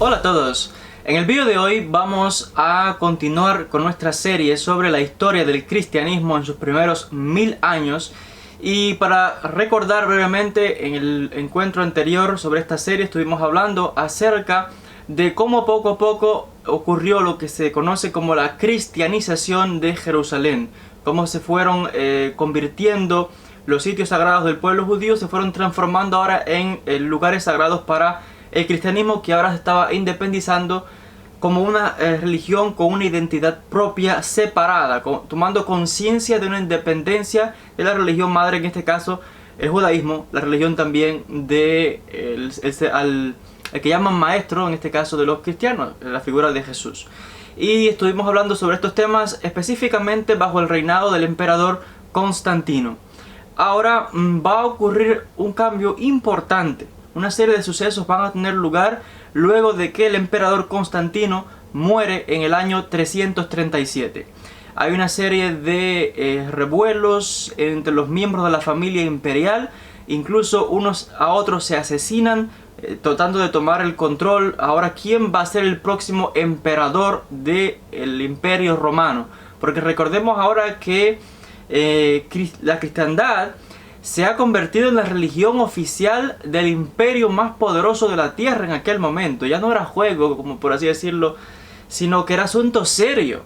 Hola a todos, en el vídeo de hoy vamos a continuar con nuestra serie sobre la historia del cristianismo en sus primeros 1000 años. Y para recordar brevemente, en el encuentro anterior sobre esta serie estuvimos hablando acerca de cómo poco a poco ocurrió lo que se conoce como la cristianización de Jerusalén, cómo se fueron convirtiendo los sitios sagrados del pueblo judío, se fueron transformando ahora en lugares sagrados para el cristianismo, que ahora se estaba independizando como una religión con una identidad propia separada, tomando conciencia de una independencia de la religión madre, en este caso el judaísmo, la religión también de el que llaman maestro, en este caso de los cristianos, la figura de Jesús. Y estuvimos hablando sobre estos temas específicamente bajo el reinado del emperador Constantino. Ahora va a ocurrir un cambio importante. Una serie de sucesos van a tener lugar luego de que el emperador Constantino muere en el año 337. Hay una serie de revuelos entre los miembros de la familia imperial, incluso unos a otros se asesinan tratando de tomar el control. Ahora, ¿quién va a ser el próximo emperador del Imperio Romano? Porque recordemos ahora que la cristiandad se ha convertido en la religión oficial del imperio más poderoso de la tierra en aquel momento. Ya no era juego, como por así decirlo, sino que era asunto serio.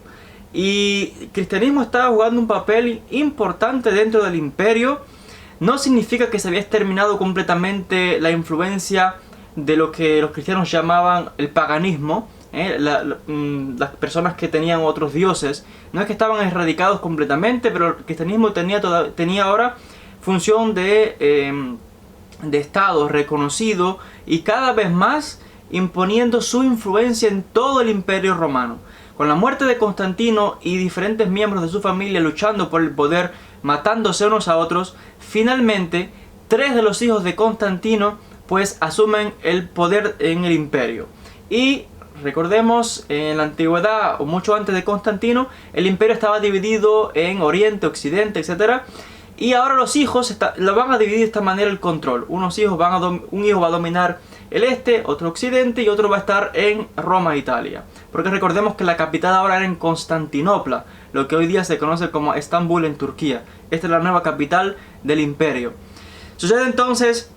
Y el cristianismo estaba jugando un papel importante dentro del imperio. No significa que se había exterminado completamente la influencia de lo que los cristianos llamaban el paganismo, las personas que tenían otros dioses. No es que estaban erradicados completamente, pero el cristianismo tenía ahora función de Estado reconocido y cada vez más imponiendo su influencia en todo el imperio romano. Con la muerte de Constantino y diferentes miembros de su familia luchando por el poder, matándose unos a otros, finalmente 3 de los hijos de Constantino pues asumen el poder en el imperio. Y recordemos, en la antigüedad o mucho antes de Constantino, el imperio estaba dividido en Oriente, Occidente, etc. Y ahora los hijos lo van a dividir de esta manera el control. Un hijo va a dominar el este, otro occidente y otro va a estar en Roma, Italia. Porque recordemos que la capital ahora era en Constantinopla, lo que hoy día se conoce como Estambul en Turquía. Esta es la nueva capital del imperio. Sucede entonces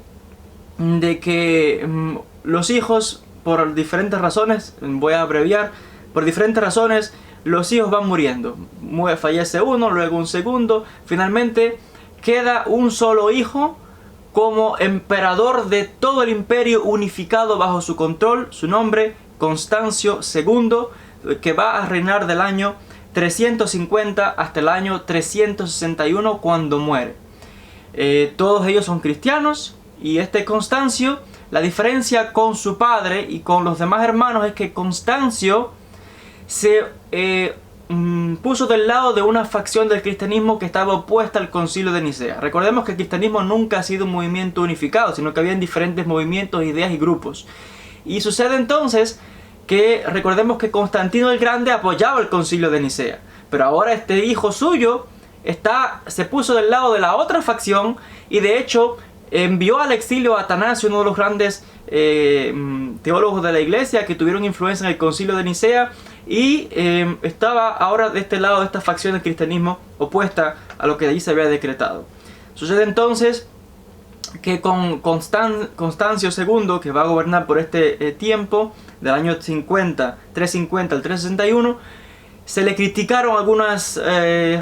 de que los hijos, por diferentes razones, voy a abreviar, por diferentes razones, los hijos van muriendo. Fallece uno, luego un segundo, finalmente queda un solo hijo como emperador de todo el imperio unificado bajo su control, su nombre Constancio II, que va a reinar del año 350 hasta el año 361 cuando muere. Todos ellos son cristianos y este Constancio, la diferencia con su padre y con los demás hermanos es que Constancio se puso del lado de una facción del cristianismo que estaba opuesta al concilio de Nicea. Recordemos que el cristianismo nunca ha sido un movimiento unificado, sino que había diferentes movimientos, ideas y grupos. Y sucede entonces que recordemos que Constantino el Grande apoyaba el concilio de Nicea, pero ahora este hijo suyo se puso del lado de la otra facción y de hecho envió al exilio a Atanasio, uno de los grandes teólogos de la iglesia que tuvieron influencia en el concilio de Nicea, y estaba ahora de este lado de esta facción del cristianismo opuesta a lo que allí se había decretado. Sucede entonces que con Constancio II, que va a gobernar por este tiempo, del año 350 al 361, se le criticaron algunas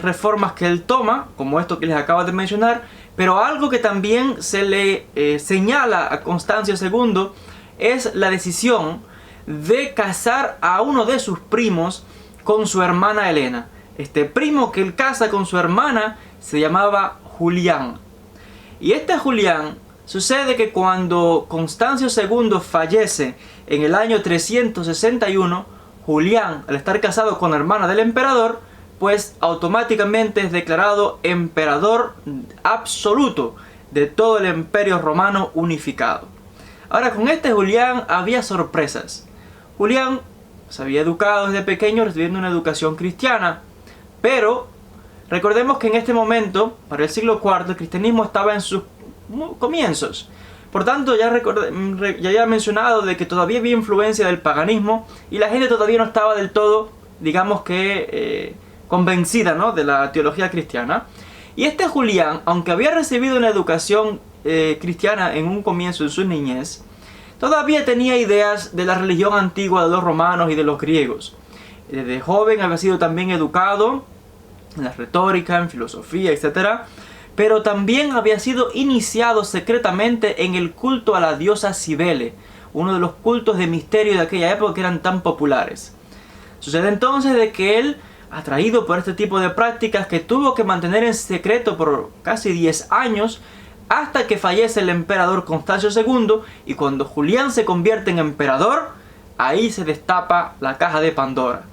reformas que él toma, como esto que les acabo de mencionar, pero algo que también se le señala a Constancio II es la decisión de casar a uno de sus primos con su hermana Helena. Este primo que él casa con su hermana se llamaba Julián. Y este Julián, sucede que cuando Constancio II fallece en el año 361, Julián, al estar casado con la hermana del emperador, pues automáticamente es declarado emperador absoluto de todo el imperio romano unificado. Ahora, con este Julián había sorpresas. Julián se había educado desde pequeño recibiendo una educación cristiana, pero recordemos que en este momento, para el siglo IV, el cristianismo estaba en sus comienzos. Por tanto, ya había mencionado de que todavía había influencia del paganismo y la gente todavía no estaba del todo, digamos que, convencida, ¿no?, de la teología cristiana. Y este Julián, aunque había recibido una educación cristiana en un comienzo de su niñez, todavía tenía ideas de la religión antigua de los romanos y de los griegos. Desde joven había sido también educado en la retórica, en filosofía, etc. Pero también había sido iniciado secretamente en el culto a la diosa Cibele, uno de los cultos de misterio de aquella época que eran tan populares. Sucede entonces de que él, atraído por este tipo de prácticas que tuvo que mantener en secreto por casi 10 años, hasta que fallece el emperador Constancio II, y cuando Julián se convierte en emperador, ahí se destapa la caja de Pandora.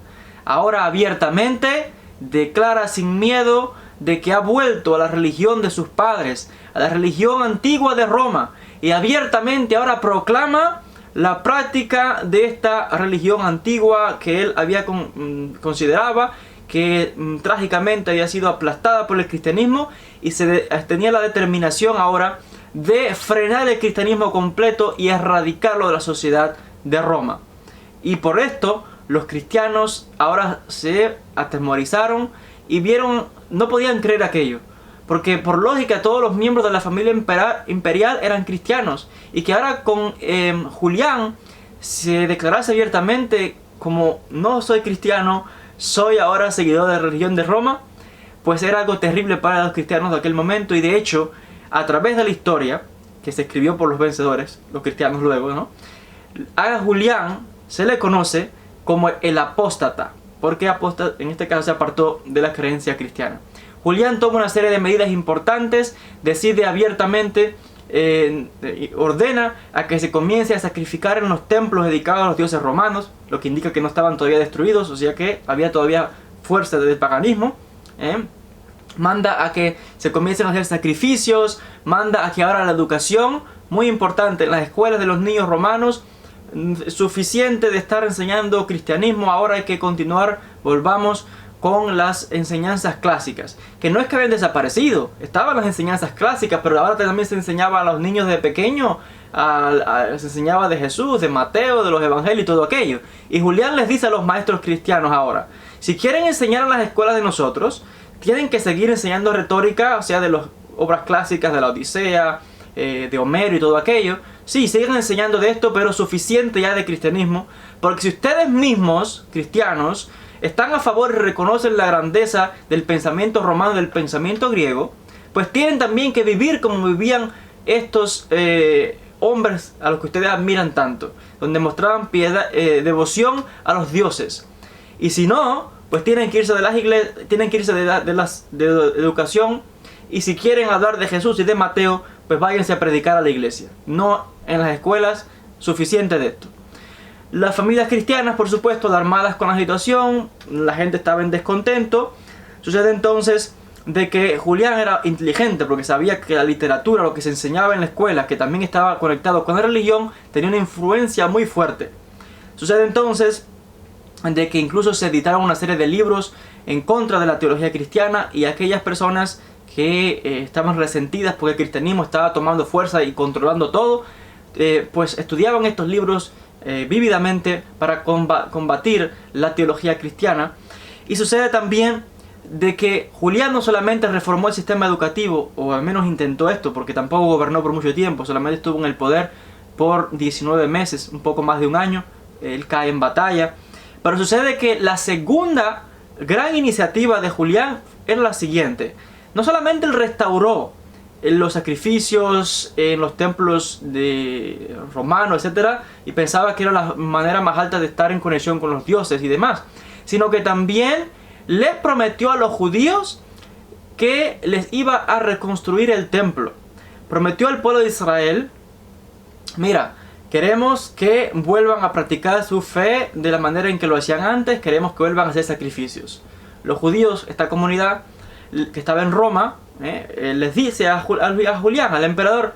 Ahora abiertamente declara sin miedo de que ha vuelto a la religión de sus padres, a la religión antigua de Roma, y abiertamente ahora proclama la práctica de esta religión antigua que él consideraba que trágicamente había sido aplastada por el cristianismo, y tenía la determinación ahora de frenar el cristianismo completo y erradicarlo de la sociedad de Roma. Y por esto los cristianos ahora se atemorizaron y no podían creer aquello, porque por lógica todos los miembros de la familia imperial eran cristianos, y que ahora con Julián se declarase abiertamente como: no soy cristiano, soy ahora seguidor de la religión de Roma, pues era algo terrible para los cristianos de aquel momento. Y de hecho, a través de la historia que se escribió por los vencedores, los cristianos luego, ¿no?, a Julián se le conoce como el apóstata, porque en este caso se apartó de la creencia cristiana. Julián toma una serie de medidas importantes, decide abiertamente, ordena a que se comience a sacrificar en los templos dedicados a los dioses romanos, lo que indica que no estaban todavía destruidos, o sea que había todavía fuerza del paganismo. Manda a que se comiencen a hacer sacrificios, manda a que ahora la educación, muy importante en las escuelas de los niños romanos, suficiente de estar enseñando cristianismo, ahora hay que continuar, volvamos con las enseñanzas clásicas, que no es que habían desaparecido, estaban las enseñanzas clásicas, pero ahora también se enseñaba a los niños de pequeño, se enseñaba de Jesús, de Mateo, de los evangelios y todo aquello. Y Julián les dice a los maestros cristianos ahora: si quieren enseñar en las escuelas de nosotros, tienen que seguir enseñando retórica, o sea, de las obras clásicas de la Odisea, de Homero y todo aquello. Sí, sigan enseñando de esto, pero suficiente ya de cristianismo, porque si ustedes mismos, cristianos, están a favor y reconocen la grandeza del pensamiento romano y del pensamiento griego, pues tienen también que vivir como vivían estos hombres a los que ustedes admiran tanto, donde mostraban piedad, devoción a los dioses. Y si no, pues tienen que irse de las iglesias, tienen que irse de educación, y si quieren hablar de Jesús y de Mateo, pues váyanse a predicar a la iglesia, no en las escuelas. Suficiente de esto. Las familias cristianas, por supuesto, alarmadas con la situación, la gente estaba en descontento. Sucede entonces de que Julián era inteligente, porque sabía que la literatura, lo que se enseñaba en la escuela, que también estaba conectado con la religión, tenía una influencia muy fuerte. Sucede entonces de que incluso se editaron una serie de libros en contra de la teología cristiana, y aquellas personas que estaban resentidas porque el cristianismo estaba tomando fuerza y controlando todo, pues estudiaban estos libros vívidamente para combatir la teología cristiana. Y sucede también de que Julián no solamente reformó el sistema educativo, o al menos intentó esto, porque tampoco gobernó por mucho tiempo, solamente estuvo en el poder por 19 meses, un poco más de un año. Él cae en batalla. Pero sucede que la segunda gran iniciativa de Julián era la siguiente: no solamente él restauró los sacrificios en los templos de romanos, etc., y pensaba que era la manera más alta de estar en conexión con los dioses y demás, sino que también les prometió a los judíos que les iba a reconstruir el templo. Prometió al pueblo de Israel: mira, queremos que vuelvan a practicar su fe de la manera en que lo hacían antes, queremos que vuelvan a hacer sacrificios. Los judíos, esta comunidad que estaba en Roma, les dice a Julián, al emperador: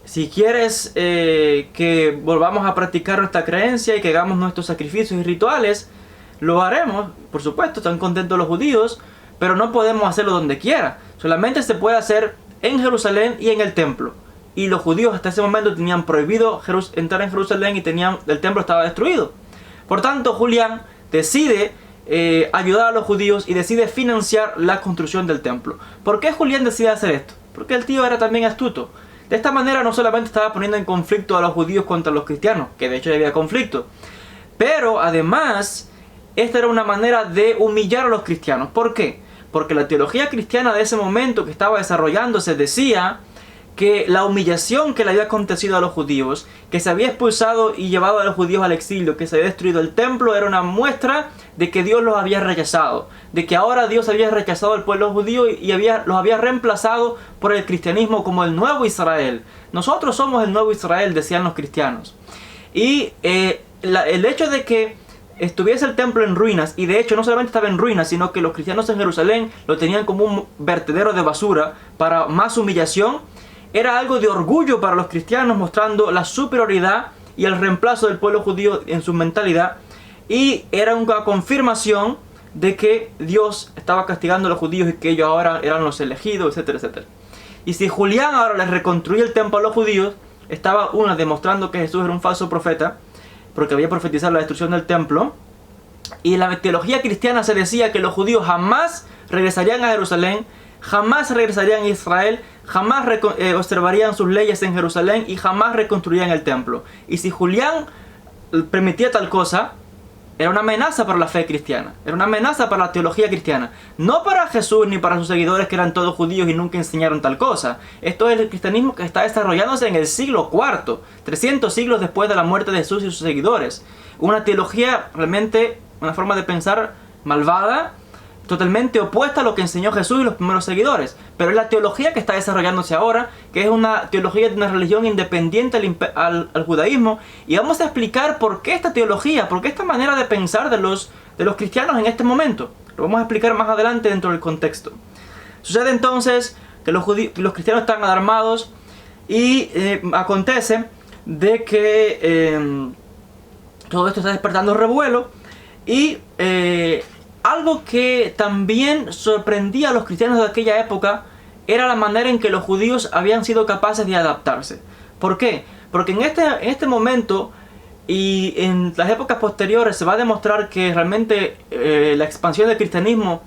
si quieres que volvamos a practicar nuestra creencia y que hagamos nuestros sacrificios y rituales, lo haremos. Por supuesto, están contentos los judíos, pero no podemos hacerlo donde quiera. Solamente se puede hacer en Jerusalén y en el templo. y los judíos hasta ese momento tenían prohibido entrar en Jerusalén y el templo estaba destruido. Por tanto, Julián decide ayudar a los judíos y decide financiar la construcción del templo. ¿Por qué Julián decide hacer esto? Porque el tío era también astuto. De esta manera no solamente estaba poniendo en conflicto a los judíos contra los cristianos, que de hecho ya había conflicto, pero además esta era una manera de humillar a los cristianos. ¿Por qué? Porque la teología cristiana de ese momento que estaba desarrollándose decía que la humillación que le había acontecido a los judíos, que se había expulsado y llevado a los judíos al exilio, que se había destruido el templo, era una muestra de que Dios los había rechazado, de que ahora Dios había rechazado al pueblo judío y los había reemplazado por el cristianismo como el nuevo Israel. Nosotros somos el nuevo Israel, decían los cristianos. Y el hecho de que estuviese el templo en ruinas, y de hecho no solamente estaba en ruinas, sino que los cristianos en Jerusalén lo tenían como un vertedero de basura para más humillación, era algo de orgullo para los cristianos, mostrando la superioridad y el reemplazo del pueblo judío en su mentalidad, y era una confirmación de que Dios estaba castigando a los judíos y que ellos ahora eran los elegidos, etcétera, etcétera. Y si Julián ahora les reconstruye el templo a los judíos, estaba demostrando que Jesús era un falso profeta, porque había profetizado la destrucción del templo. Y en la teología cristiana se decía que los judíos jamás regresarían a Jerusalén, jamás regresarían a Israel, jamás observarían sus leyes en Jerusalén y jamás reconstruirían el templo. Y si Julián permitía tal cosa, era una amenaza para la fe cristiana, era una amenaza para la teología cristiana. No para Jesús ni para sus seguidores, que eran todos judíos y nunca enseñaron tal cosa. Esto es el cristianismo que está desarrollándose en el siglo IV, 300 siglos después de la muerte de Jesús y sus seguidores. Una teología realmente, una forma de pensar malvada, totalmente opuesta a lo que enseñó Jesús y los primeros seguidores. Pero es la teología que está desarrollándose ahora, que es una teología de una religión independiente al judaísmo. Y vamos a explicar por qué esta teología, por qué esta manera de pensar de los cristianos en este momento. Lo vamos a explicar más adelante dentro del contexto. Sucede entonces que los cristianos están alarmados y acontece de que todo esto está despertando revuelo y algo que también sorprendía a los cristianos de aquella época era la manera en que los judíos habían sido capaces de adaptarse. ¿Por qué? Porque en este momento y en las épocas posteriores se va a demostrar que realmente la expansión del cristianismo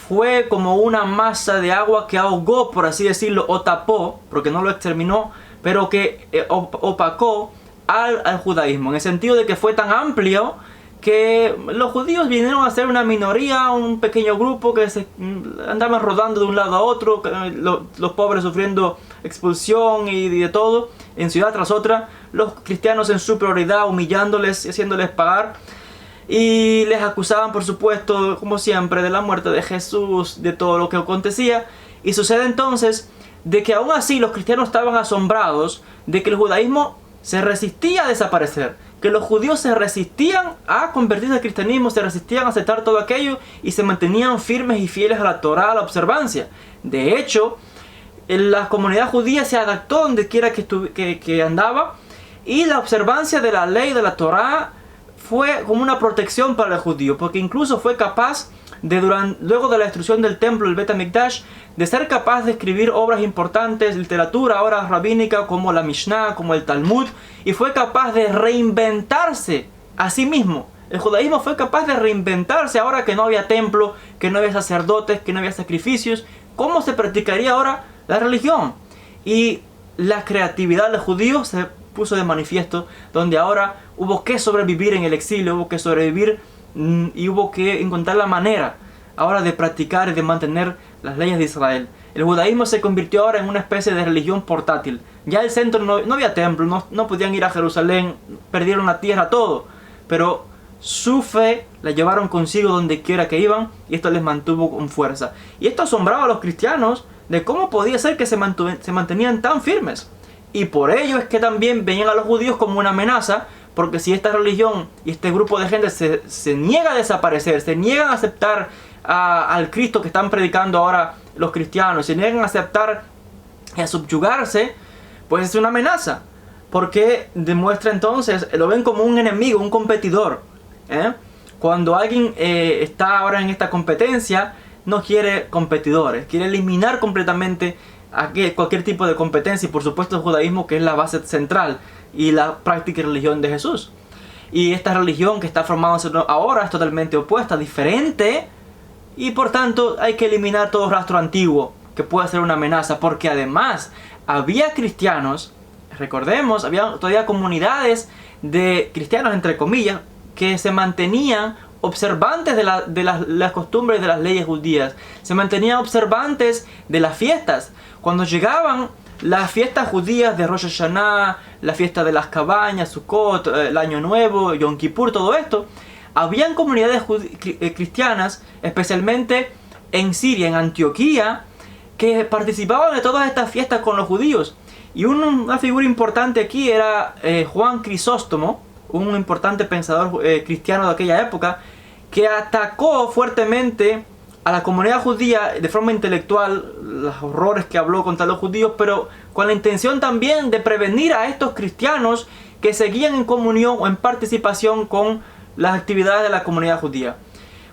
fue como una masa de agua que ahogó, por así decirlo, o tapó, porque no lo exterminó, pero que opacó al judaísmo, en el sentido de que fue tan amplio que los judíos vinieron a ser una minoría, un pequeño grupo que se andaban rodando de un lado a otro, los pobres sufriendo expulsión y de todo, en ciudad tras otra, los cristianos en su prioridad humillándoles y haciéndoles pagar, y les acusaban, por supuesto, como siempre, de la muerte de Jesús, de todo lo que acontecía. Y sucede entonces de que aún así los cristianos estaban asombrados de que el judaísmo se resistía a desaparecer, que los judíos se resistían a convertirse al cristianismo, se resistían a aceptar todo aquello y se mantenían firmes y fieles a la Torá, a la observancia. De hecho, la comunidad judía se adaptó donde quiera que andaba, y la observancia de la ley de la Torá fue como una protección para el judío, porque incluso fue capaz luego de la destrucción del templo, el Bet HaMikdash, de ser capaz de escribir obras importantes, literatura, obras rabínicas como la Mishnah, como el Talmud, y fue capaz de reinventarse a sí mismo. El judaísmo fue capaz de reinventarse ahora que no había templo, que no había sacerdotes, que no había sacrificios. ¿Cómo se practicaría ahora la religión? Y la creatividad de los judíos se puso de manifiesto, donde ahora hubo que sobrevivir en el exilio, hubo que sobrevivir y hubo que encontrar la manera ahora de practicar y de mantener las leyes de Israel. El judaísmo se convirtió ahora en una especie de religión portátil. Ya el centro no había templo, no podían ir a Jerusalén, perdieron la tierra, todo. Pero su fe la llevaron consigo donde quiera que iban, y esto les mantuvo con fuerza. Y esto asombraba a los cristianos de cómo podía ser que se mantenían tan firmes. Y por ello es que también veían a los judíos como una amenaza, porque si esta religión y este grupo de gente se niega a desaparecer, se niegan a aceptar al Cristo que están predicando ahora los cristianos, se niegan a aceptar y a subyugarse, pues es una amenaza, porque demuestra entonces, lo ven como un enemigo, un competidor. Cuando alguien está ahora en esta competencia, no quiere competidores, quiere eliminar completamente cualquier tipo de competencia, y por supuesto el judaísmo, que es la base central y la práctica y religión de Jesús. Y esta religión que está formándose ahora es totalmente opuesta, diferente, y por tanto hay que eliminar todo rastro antiguo que pueda ser una amenaza, porque además había cristianos, recordemos, había todavía comunidades de cristianos, entre comillas, que se mantenían observantes de las costumbres de las leyes judías, se mantenían observantes de las fiestas. Cuando llegaban las fiestas judías de Rosh Hashanah, la fiesta de las cabañas, Sukkot, el Año Nuevo, Yom Kippur, todo esto, habían comunidades cristianas, especialmente en Siria, en Antioquía, que participaban de todas estas fiestas con los judíos. Y una figura importante aquí era Juan Crisóstomo, un importante pensador cristiano de aquella época, que atacó fuertemente a la comunidad judía de forma intelectual, los horrores que habló contra los judíos, pero con la intención también de prevenir a estos cristianos que seguían en comunión o en participación con las actividades de la comunidad judía.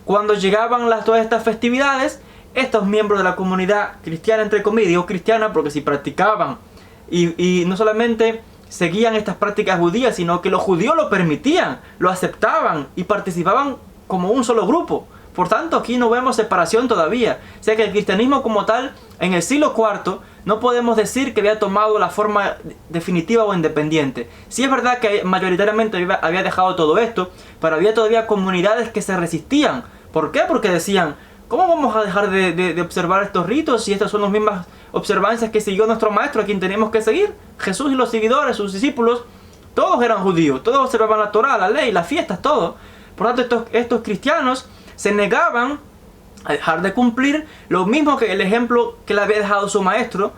Cuando llegaban todas estas festividades, estos miembros de la comunidad cristiana, entre comillas, digo cristiana porque si practicaban y no solamente seguían estas prácticas judías, sino que los judíos lo permitían, lo aceptaban y participaban como un solo grupo. Por tanto, aquí no vemos separación todavía. O sea que el cristianismo como tal, en el siglo IV, no podemos decir que había tomado la forma definitiva o independiente. Sí es verdad que mayoritariamente había dejado todo esto, pero había todavía comunidades que se resistían. ¿Por qué? Porque decían, ¿cómo vamos a dejar de observar estos ritos si estas son las mismas observancias que siguió nuestro maestro, a quien tenemos que seguir? Jesús y los seguidores, sus discípulos, todos eran judíos, todos observaban la Torá, la ley, las fiestas, todo. Por tanto, estos cristianos se negaban a dejar de cumplir lo mismo que el ejemplo que le había dejado su maestro,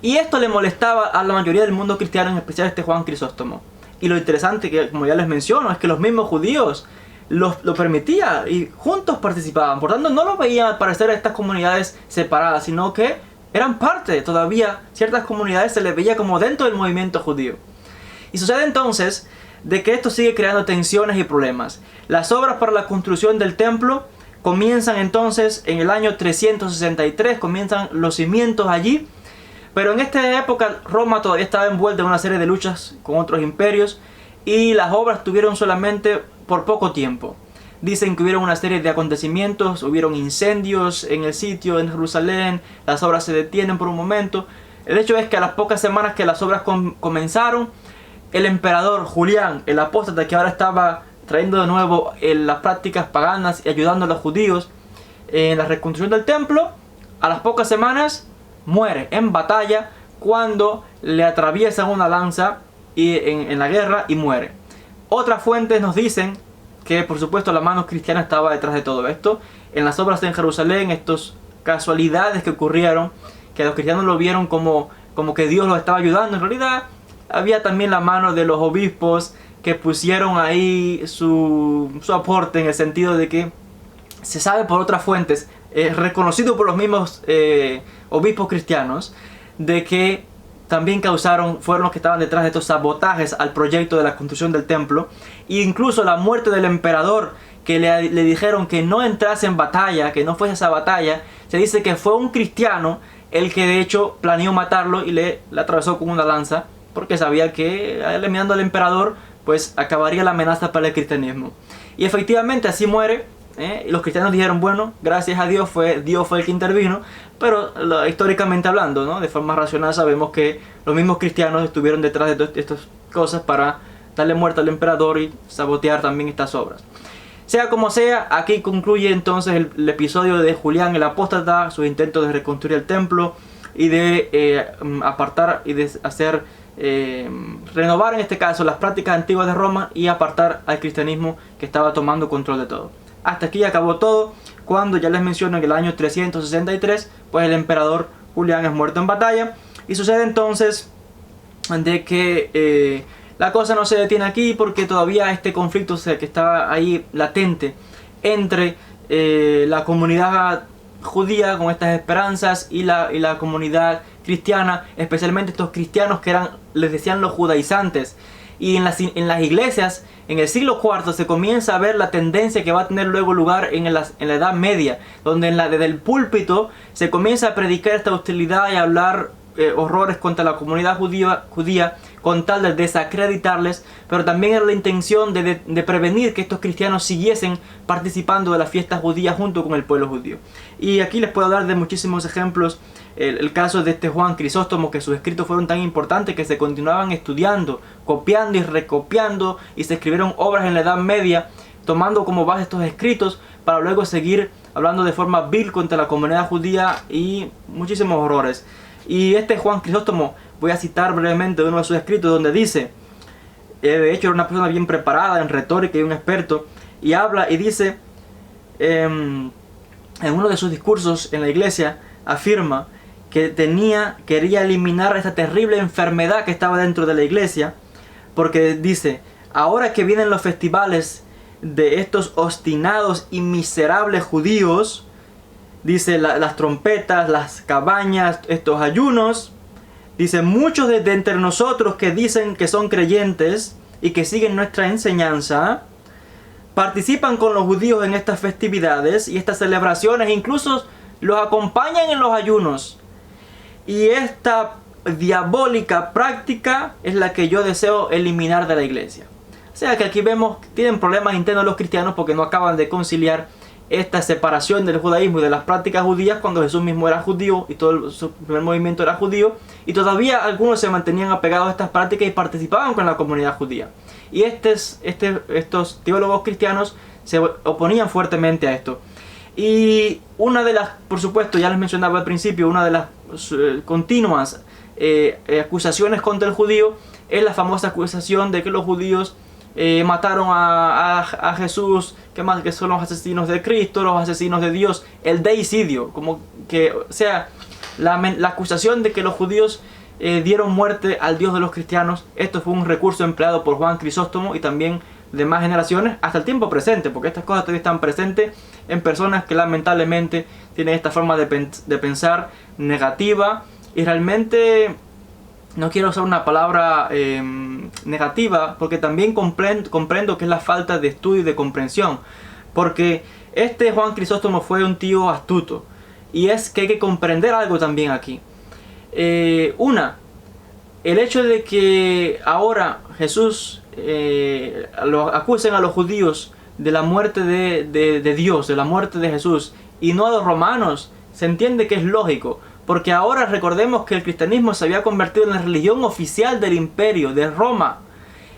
y esto le molestaba a la mayoría del mundo cristiano, en especial este Juan Crisóstomo. Y lo interesante, que como ya les menciono, es que los mismos judíos lo permitían y juntos participaban. Por tanto, no lo veían parecer a estas comunidades separadas, sino que eran parte. Todavía ciertas comunidades se les veía como dentro del movimiento judío. Y sucede entonces de que esto sigue creando tensiones y problemas. Las obras para la construcción del templo comienzan entonces en el año 363, comienzan los cimientos allí, pero en esta época Roma todavía estaba envuelta en una serie de luchas con otros imperios y las obras tuvieron solamente por poco tiempo. Dicen que hubieron una serie de acontecimientos, hubieron incendios en el sitio, en Jerusalén, las obras se detienen por un momento. El hecho es que a las pocas semanas que las obras comenzaron, el emperador Julián, el apóstata que ahora estaba trayendo de nuevo las prácticas paganas y ayudando a los judíos en la reconstrucción del templo, a las pocas semanas muere en batalla cuando le atraviesan una lanza en la guerra y muere. Otras fuentes nos dicen que por supuesto la mano cristiana estaba detrás de todo esto. En las obras en Jerusalén, estas casualidades que ocurrieron, que los cristianos lo vieron como que Dios los estaba ayudando, en realidad había también la mano de los obispos que pusieron ahí su aporte, en el sentido de que se sabe por otras fuentes, reconocido por los mismos obispos cristianos, de que también fueron los que estaban detrás de estos sabotajes al proyecto de la construcción del templo. E incluso la muerte del emperador, que le dijeron que no entrase en batalla, que no fuese esa batalla, se dice que fue un cristiano el que de hecho planeó matarlo y le atravesó con una lanza, porque sabía que eliminando al emperador pues acabaría la amenaza para el cristianismo. Y efectivamente así muere. Y los cristianos dijeron, bueno, gracias a Dios fue el que intervino, pero históricamente hablando, ¿no?, de forma racional sabemos que los mismos cristianos estuvieron detrás de todas estas cosas para darle muerte al emperador y sabotear también estas obras. Sea como sea, aquí concluye entonces el episodio de Julián el apóstata, sus intentos de reconstruir el templo y de apartar y de hacer renovar en este caso las prácticas antiguas de Roma y apartar al cristianismo que estaba tomando control de todo. Hasta aquí acabó todo, cuando ya les menciono en el año 363 pues el emperador Julián es muerto en batalla. Y sucede entonces de que la cosa no se detiene aquí, porque todavía este conflicto que estaba ahí latente entre la comunidad judía con estas esperanzas y la comunidad cristiana, especialmente estos cristianos que les decían los judaizantes. Y en las iglesias, en el siglo IV, se comienza a ver la tendencia que va a tener luego lugar en la Edad Media, donde desde el púlpito se comienza a predicar esta hostilidad y a hablar horrores contra la comunidad judía con tal de desacreditarles, pero también era la intención de prevenir que estos cristianos siguiesen participando de la fiesta judía junto con el pueblo judío. Y aquí les puedo dar de muchísimos ejemplos. El caso de este Juan Crisóstomo, que sus escritos fueron tan importantes que se continuaban estudiando, copiando y recopiando, y se escribieron obras en la Edad Media tomando como base estos escritos para luego seguir hablando de forma vil contra la comunidad judía y muchísimos horrores. Y este Juan Crisóstomo, voy a citar brevemente uno de sus escritos donde dice, de hecho era una persona bien preparada en retórica y un experto, y habla y dice, en uno de sus discursos en la iglesia, afirma que quería eliminar esta terrible enfermedad que estaba dentro de la iglesia, porque dice, ahora que vienen los festivales de estos obstinados y miserables judíos, dice, las trompetas, las cabañas, estos ayunos, dice, muchos de entre nosotros que dicen que son creyentes y que siguen nuestra enseñanza, participan con los judíos en estas festividades y estas celebraciones, incluso los acompañan en los ayunos. Y esta diabólica práctica es la que yo deseo eliminar de la iglesia. O sea que aquí vemos que tienen problemas internos los cristianos porque no acaban de conciliar esta separación del judaísmo y de las prácticas judías cuando Jesús mismo era judío y todo su primer movimiento era judío, y todavía algunos se mantenían apegados a estas prácticas y participaban con la comunidad judía. Y estos teólogos cristianos se oponían fuertemente a esto. Y una de las, por supuesto, ya les mencionaba al principio, una de las continuas acusaciones contra el judío es la famosa acusación de que los judíos mataron a Jesús, que son los asesinos de Cristo, los asesinos de Dios, el deicidio, como que, o sea, la acusación de que los judíos dieron muerte al Dios de los cristianos. Esto fue un recurso empleado por Juan Crisóstomo y también demás generaciones hasta el tiempo presente, porque estas cosas todavía están presentes en personas que lamentablemente tienen esta forma de pensar negativa, y realmente no quiero usar una palabra negativa, porque también comprendo que es la falta de estudio y de comprensión, porque este Juan Crisóstomo fue un tío astuto, y es que hay que comprender algo también aquí. El hecho de que ahora Jesús acusen a los judíos de la muerte de Dios, de la muerte de Jesús, y no a los romanos, se entiende que es lógico, porque ahora recordemos que el cristianismo se había convertido en la religión oficial del imperio, de Roma,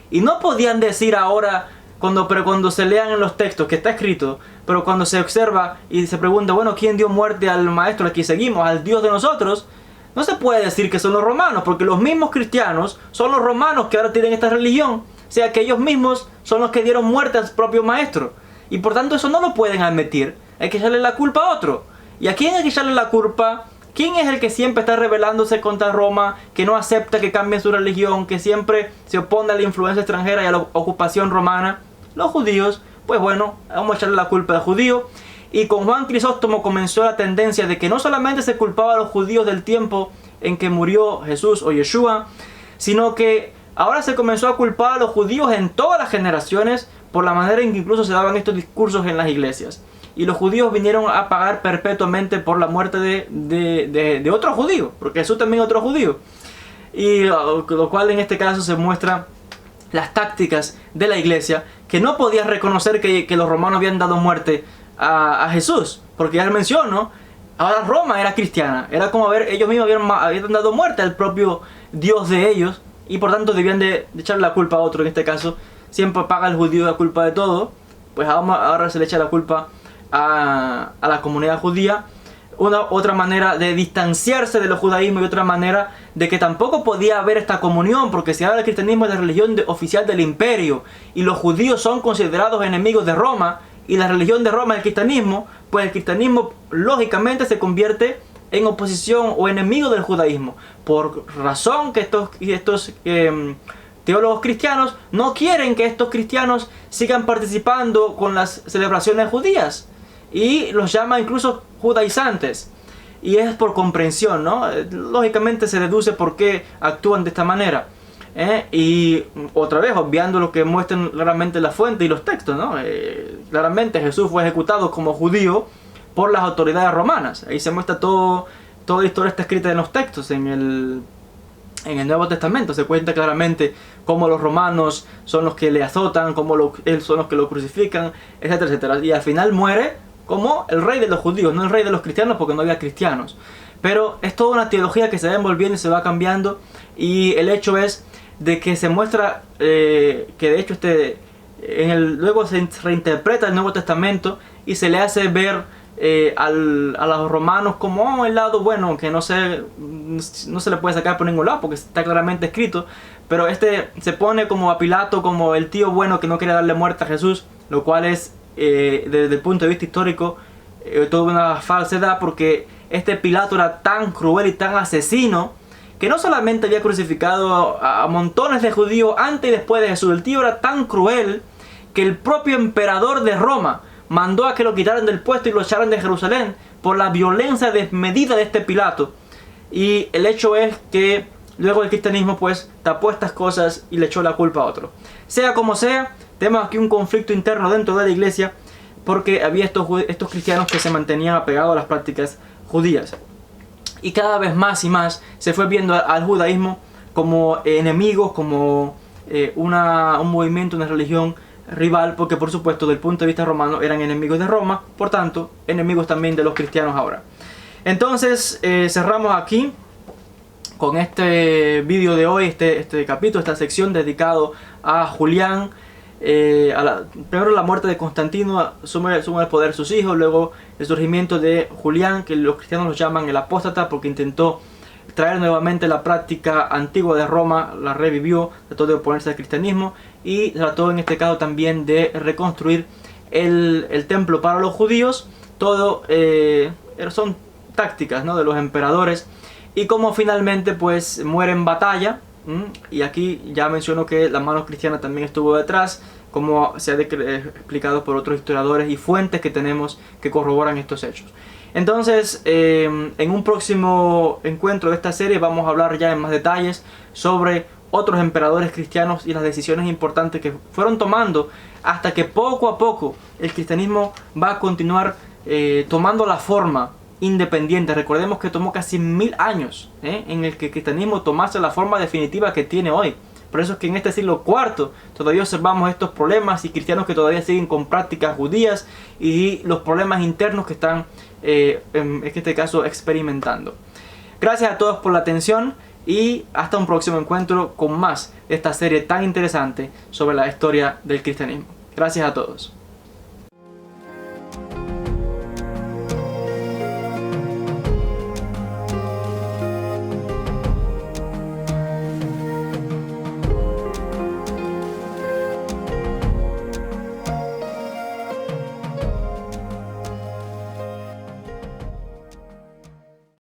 y no podían decir ahora, cuando se lean en los textos que está escrito, pero cuando se observa y se pregunta, bueno, ¿quién dio muerte al maestro al que seguimos, al Dios de nosotros? No se puede decir que son los romanos, porque los mismos cristianos son los romanos que ahora tienen esta religión. O sea que ellos mismos son los que dieron muerte al propio maestro. Y por tanto eso no lo pueden admitir. Hay que echarle la culpa a otro. ¿Y a quién hay que echarle la culpa? ¿Quién es el que siempre está rebelándose contra Roma, que no acepta que cambien su religión, que siempre se opone a la influencia extranjera y a la ocupación romana? Los judíos. Pues bueno, vamos a echarle la culpa al judío. Y con Juan Crisóstomo comenzó la tendencia de que no solamente se culpaba a los judíos del tiempo en que murió Jesús o Yeshua, sino que ahora se comenzó a culpar a los judíos en todas las generaciones por la manera en que incluso se daban estos discursos en las iglesias. Y los judíos vinieron a pagar perpetuamente por la muerte de otro judío, porque Jesús también es otro judío. Y lo cual en este caso se muestra las tácticas de la iglesia, que no podía reconocer que los romanos habían dado muerte a Jesús, porque ya les menciono, ahora Roma era cristiana, era como ellos mismos habían dado muerte al propio Dios de ellos, y por tanto debían de echarle la culpa a otro. En este caso siempre paga el judío la culpa de todo, pues ahora se le echa la culpa a la comunidad judía. Otra manera de distanciarse de los judaísmos, y otra manera de que tampoco podía haber esta comunión, porque si ahora el cristianismo es la religión oficial del imperio y los judíos son considerados enemigos de Roma, y la religión de Roma es el cristianismo, pues el cristianismo lógicamente se convierte en oposición o enemigo del judaísmo, por razón que estos teólogos cristianos no quieren que estos cristianos sigan participando con las celebraciones judías, y los llama incluso judaizantes, y es por comprensión, ¿no? Lógicamente se deduce por qué actúan de esta manera. Y otra vez obviando lo que muestran claramente la fuente y los textos, ¿no? Claramente Jesús fue ejecutado como judío por las autoridades romanas. Ahí se muestra toda la historia está escrita en los textos, en el Nuevo Testamento. Se cuenta claramente cómo los romanos son los que le azotan, cómo son los que lo crucifican, etcétera, etcétera. Y al final muere como el rey de los judíos, no el rey de los cristianos, porque no había cristianos. Pero es toda una teología que se va envolviendo y se va cambiando. Y el hecho es de que se muestra que de hecho luego se reinterpreta el Nuevo Testamento y se le hace ver a los romanos como el lado bueno, que no se le puede sacar por ningún lado porque está claramente escrito. Pero se pone como a Pilato como el tío bueno que no quiere darle muerte a Jesús, lo cual es desde el punto de vista histórico toda una falsedad, porque Pilato era tan cruel y tan asesino que no solamente había crucificado a montones de judíos antes y después de Jesús. El tío era tan cruel que el propio emperador de Roma mandó a que lo quitaran del puesto y lo echaran de Jerusalén por la violencia desmedida de Pilato. Y el hecho es que luego el cristianismo pues tapó estas cosas y le echó la culpa a otro. Sea como sea, tenemos aquí un conflicto interno dentro de la iglesia, porque había estos cristianos que se mantenían apegados a las prácticas judías. Y cada vez más y más se fue viendo al judaísmo como enemigos, como un movimiento, una religión rival, porque por supuesto del punto de vista romano eran enemigos de Roma, por tanto enemigos también de los cristianos ahora. Entonces cerramos aquí con este vídeo de hoy, este capítulo, esta sección dedicado a Julián. Primero la muerte de Constantino suma el poder de sus hijos, luego el surgimiento de Julián, que los cristianos lo llaman el apóstata porque intentó traer nuevamente la práctica antigua de Roma, la revivió, trató de oponerse al cristianismo y trató en este caso también de reconstruir el templo para los judíos. Todo son tácticas, ¿no?, de los emperadores, y como finalmente pues muere en batalla. Y aquí ya menciono que la mano cristiana también estuvo detrás, como se ha explicado por otros historiadores y fuentes que tenemos que corroboran estos hechos. Entonces, en un próximo encuentro de esta serie vamos a hablar ya en más detalles sobre otros emperadores cristianos y las decisiones importantes que fueron tomando hasta que poco a poco el cristianismo va a continuar tomando la forma independiente. Recordemos que tomó casi 1000 años en el que el cristianismo tomase la forma definitiva que tiene hoy. Por eso es que en este siglo IV todavía observamos estos problemas y cristianos que todavía siguen con prácticas judías y los problemas internos que están en este caso experimentando. Gracias a todos por la atención y hasta un próximo encuentro con más de esta serie tan interesante sobre la historia del cristianismo. Gracias a todos.